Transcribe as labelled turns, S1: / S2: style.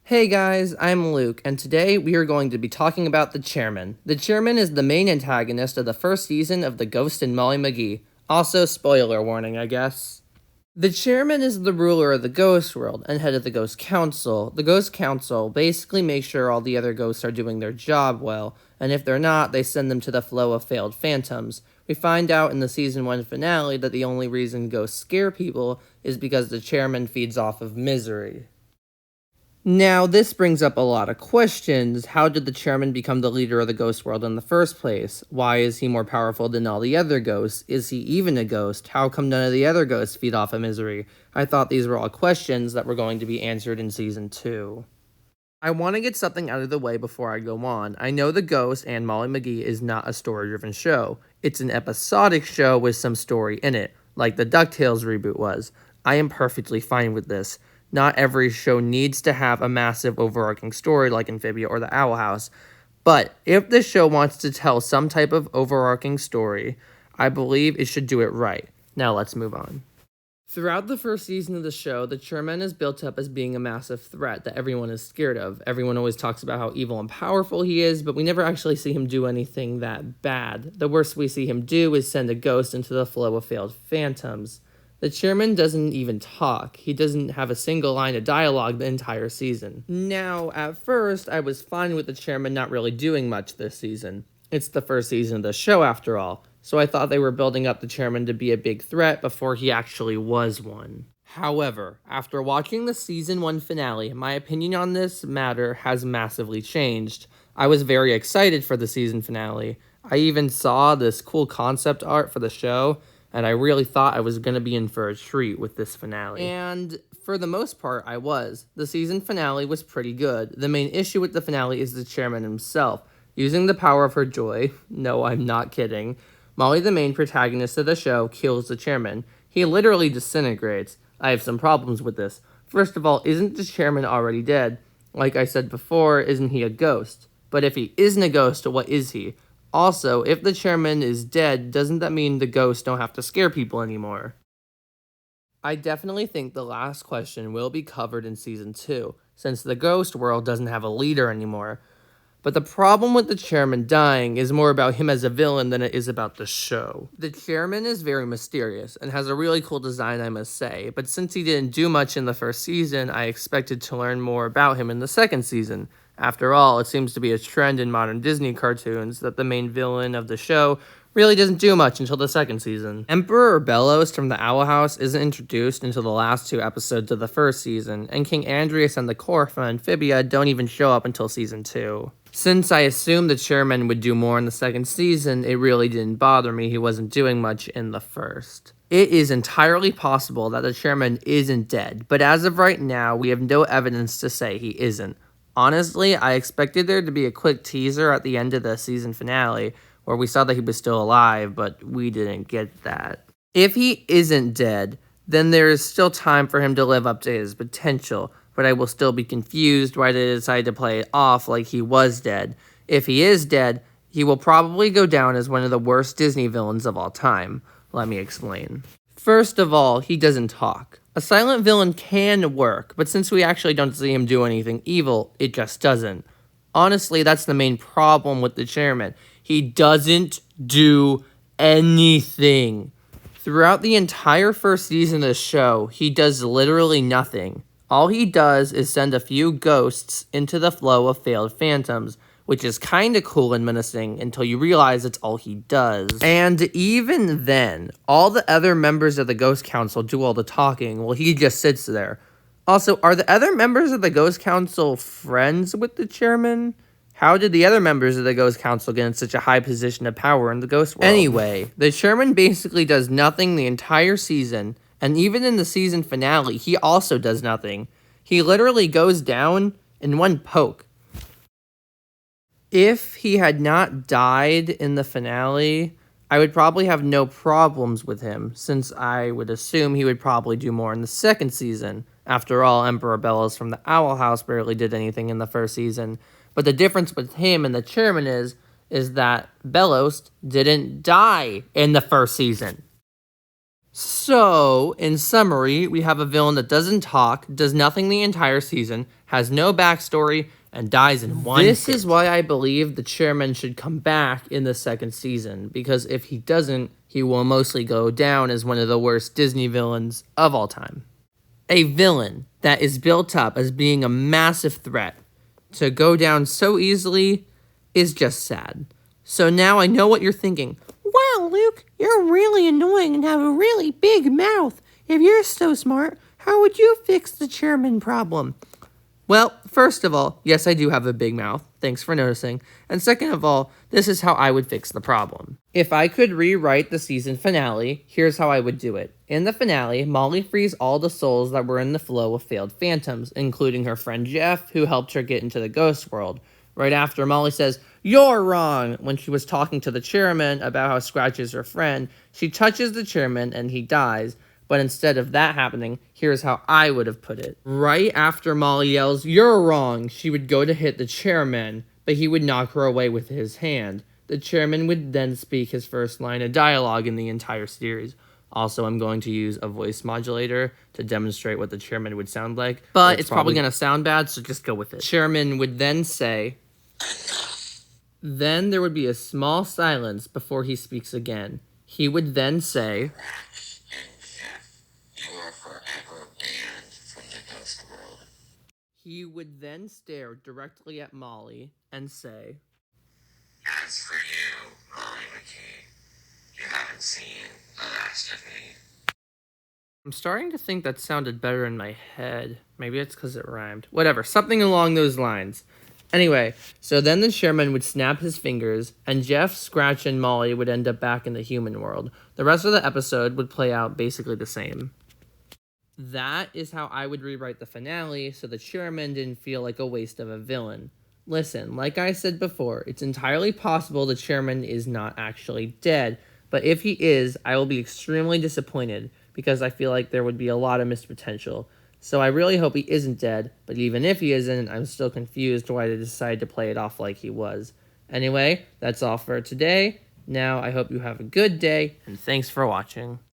S1: Hey guys, I'm Luke, and today we are going to be talking about the Chairman. The Chairman is the main antagonist of the first season of the Ghost and Molly McGee. Also, spoiler warning, I guess. The Chairman is the ruler of the Ghost World and head of the Ghost Council. The Ghost Council basically makes sure all the other ghosts are doing their job well, and if they're not, they send them to the flow of failed phantoms. We find out in the season 1 finale that the only reason ghosts scare people is because the Chairman feeds off of misery. Now, this brings up a lot of questions. How did the Chairman become the leader of the ghost world in the first place? Why is he more powerful than all the other ghosts? Is he even a ghost? How come none of the other ghosts feed off of misery? I thought these were all questions that were going to be answered in Season 2. I want to get something out of the way before I go on. I know The Ghost and Molly McGee is not a story-driven show. It's an episodic show with some story in it, like the DuckTales reboot was. I am perfectly fine with this. Not every show needs to have a massive overarching story like Amphibia or The Owl House. But if the show wants to tell some type of overarching story, I believe it should do it right. Now let's move on. Throughout the first season of the show, the Chairman is built up as being a massive threat that everyone is scared of. Everyone always talks about how evil and powerful he is, but we never actually see him do anything that bad. The worst we see him do is send a ghost into the flow of failed phantoms. The Chairman doesn't even talk. He doesn't have a single line of dialogue the entire season. Now, at first, I was fine with the Chairman not really doing much this season. It's the first season of the show, after all, so I thought they were building up the Chairman to be a big threat before he actually was one. However, after watching the Season 1 finale, my opinion on this matter has massively changed. I was very excited for the season finale. I even saw this cool concept art for the show, and I really thought I was going to be in for a treat with this finale. And for the most part, I was. The season finale was pretty good. The main issue with the finale is the Chairman himself. Using the power of her joy, no, I'm not kidding, Molly, the main protagonist of the show, kills the Chairman. He literally disintegrates. I have some problems with this. First of all, isn't the Chairman already dead? Like I said before, isn't he a ghost? But if he isn't a ghost, what is he? Also, if the Chairman is dead, doesn't that mean the ghosts don't have to scare people anymore? I definitely think the last question will be covered in Season 2, since the ghost world doesn't have a leader anymore. But the problem with the Chairman dying is more about him as a villain than it is about the show. The Chairman is very mysterious and has a really cool design, I must say, but since he didn't do much in the first season, I expected to learn more about him in the second season. After all, it seems to be a trend in modern Disney cartoons that the main villain of the show really doesn't do much until the second season. Emperor Bellows from the Owl House isn't introduced until the last 2 episodes of the first season, and King Andreas and the Core from Amphibia don't even show up until Season 2. Since I assumed the Chairman would do more in the second season, it really didn't bother me he wasn't doing much in the first. It is entirely possible that the Chairman isn't dead, but as of right now, we have no evidence to say he isn't. Honestly, I expected there to be a quick teaser at the end of the season finale, where we saw that he was still alive, but we didn't get that. If he isn't dead, then there is still time for him to live up to his potential, but I will still be confused why they decided to play it off like he was dead. If he is dead, he will probably go down as one of the worst Disney villains of all time. Let me explain. First of all, he doesn't talk. A silent villain can work, but since we actually don't see him do anything evil, it just doesn't. Honestly, that's the main problem with the Chairman. He doesn't do anything. Throughout the entire first season of the show, he does literally nothing. All he does is send a few ghosts into the flow of failed phantoms, which is kinda cool and menacing until you realize it's all he does. And even then, all the other members of the Ghost Council do all the talking while he just sits there. Also, are the other members of the Ghost Council friends with the Chairman? How did the other members of the Ghost Council get in such a high position of power in the Ghost world? Anyway, the Chairman basically does nothing the entire season, and even in the season finale, he also does nothing. He literally goes down in one poke. If he had not died in the finale, I would probably have no problems with him, since I would assume he would probably do more in the second season. After all, Emperor Bellows from the Owl House barely did anything in the first season. But the difference with him and the Chairman is that Bellows didn't die in the first season. So, in summary, we have a villain that doesn't talk, does nothing the entire season, has no backstory, and dies in one hit. This is why I believe the chairman should come back in the second season, because if he doesn't, he will mostly go down as one of the worst Disney villains of all time. A villain that is built up as being a massive threat to go down so easily is just sad. So now I know what you're thinking. Wow, Luke, you're really annoying and have a really big mouth. If you're so smart, how would you fix the chairman problem? Well, first of all, yes, I do have a big mouth. Thanks for noticing. And second of all, this is how I would fix the problem. If I could rewrite the season finale, here's how I would do it. In the finale, Molly frees all the souls that were in the flow of failed phantoms, including her friend Jeff, who helped her get into the ghost world. Right after Molly says, "You're wrong," when she was talking to the chairman about how Scratch is her friend, she touches the chairman and he dies. But instead of that happening, here's how I would have put it. Right after Molly yells, "You're wrong," she would go to hit the chairman, but he would knock her away with his hand. The chairman would then speak his first line of dialogue in the entire series. Also, I'm going to use a voice modulator to demonstrate what the chairman would sound like. But it's probably going to sound bad, so just go with it. Chairman would then say... Then there would be a small silence before he speaks again. He would then say... You are forever banned from the ghost world. He would then stare directly at Molly and say... As for you, Molly McGee, you haven't seen the last of me. I'm starting to think that sounded better in my head. Maybe it's because it rhymed. Whatever, something along those lines. Anyway, so then the chairman would snap his fingers, and Jeff, Scratch, and Molly would end up back in the human world. The rest of the episode would play out basically the same. That is how I would rewrite the finale, so the chairman didn't feel like a waste of a villain. Listen, like I said before, it's entirely possible the chairman is not actually dead, but if he is, I will be extremely disappointed, because I feel like there would be a lot of missed potential. So I really hope he isn't dead, but even if he isn't, I'm still confused why they decided to play it off like he was. Anyway, that's all for today. Now, I hope you have a good day, and thanks for watching.